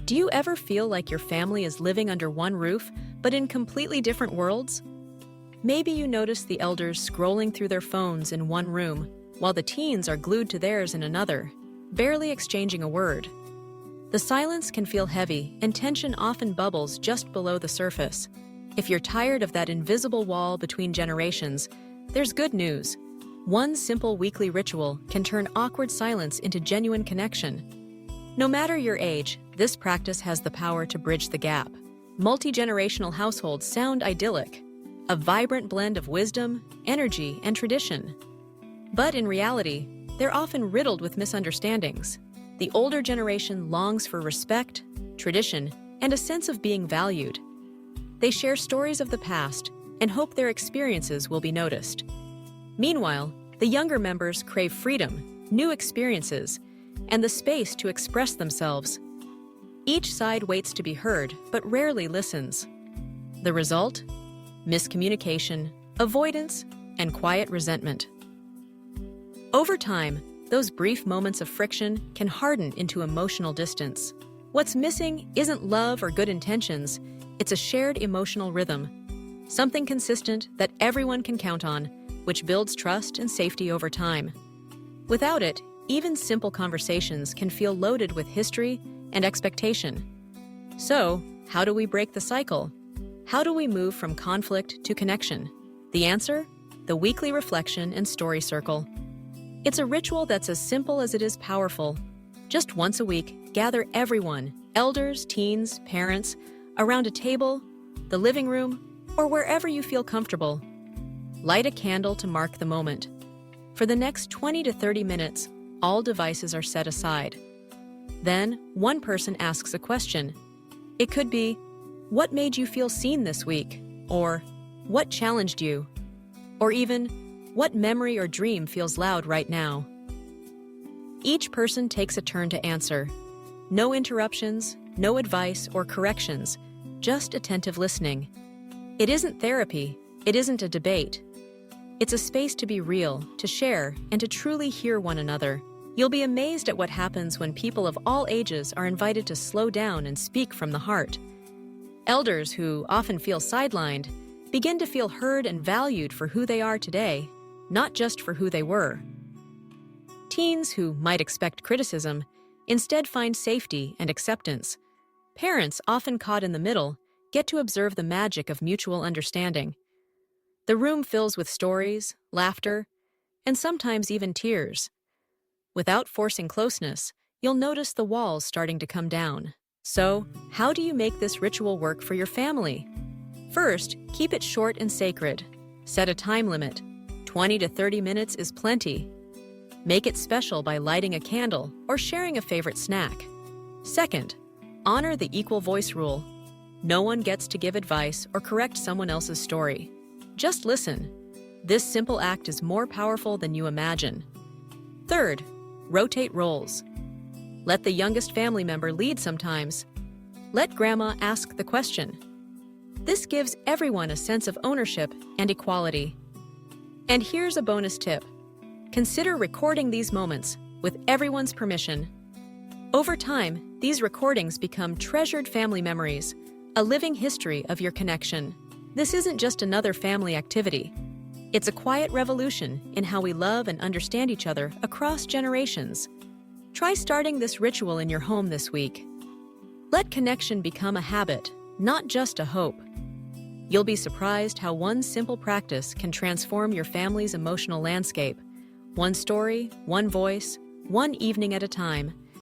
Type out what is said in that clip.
Do you ever feel like your family is living under one roof, but in completely different worlds? Maybe you notice the elders scrolling through their phones in one room, while the teens are glued to theirs in another, barely exchanging a word. The silence can feel heavy, and tension often bubbles just below the surface. If you're tired of that invisible wall between generations, there's good news. One simple weekly ritual can turn awkward silence into genuine connection. No matter your age, this practice has the power to bridge the gap. Multi-generational households sound idyllic, a vibrant blend of wisdom, energy, and tradition. But in reality, they're often riddled with misunderstandings. The older generation longs for respect, tradition, and a sense of being valued. They share stories of the past and hope their experiences will be noticed. Meanwhile, the younger members crave freedom, new experiences, and the space to express themselves. Each side waits to be heard, but rarely listens. The result? Miscommunication, avoidance, and quiet resentment. Over time, those brief moments of friction can harden into emotional distance. What's missing isn't love or good intentions, it's a shared emotional rhythm, something consistent that everyone can count on, which builds trust and safety over time. Without it, even simple conversations can feel loaded with history and expectation. So, how do we break the cycle? How do we move from conflict to connection? The answer? The weekly reflection and story circle. It's a ritual that's as simple as it is powerful. Just once a week, gather everyone, elders, teens, parents, around a table, the living room, or wherever you feel comfortable. Light a candle to mark the moment. For the next 20 to 30 minutes, all devices are set aside. Then, one person asks a question. It could be, "What made you feel seen this week?" Or, "What challenged you?" Or even, "What memory or dream feels loud right now?" Each person takes a turn to answer. No interruptions, no advice or corrections, just attentive listening. It isn't therapy, it isn't a debate. It's a space to be real, to share, and to truly hear one another. You'll be amazed at what happens when people of all ages are invited to slow down and speak from the heart. Elders who often feel sidelined begin to feel heard and valued for who they are today, not just for who they were. Teens who might expect criticism instead find safety and acceptance. Parents, often caught in the middle, get to observe the magic of mutual understanding. The room fills with stories, laughter, and sometimes even tears. Without forcing closeness, you'll notice the walls starting to come down. So, how do you make this ritual work for your family? First, keep it short and sacred. Set a time limit. 20 to 30 minutes is plenty. Make it special by lighting a candle or sharing a favorite snack. Second, honor the equal voice rule. No one gets to give advice or correct someone else's story. Just listen. This simple act is more powerful than you imagine. Third, rotate roles. Let the youngest family member lead sometimes. Let Grandma ask the question. This gives everyone a sense of ownership and equality. And here's a bonus tip. Consider recording these moments with everyone's permission. Over time, these recordings become treasured family memories, a living history of your connection. This isn't just another family activity. It's a quiet revolution in how we love and understand each other across generations. Try starting this ritual in your home this week. Let connection become a habit, not just a hope. You'll be surprised how one simple practice can transform your family's emotional landscape. One story, one voice, one evening at a time.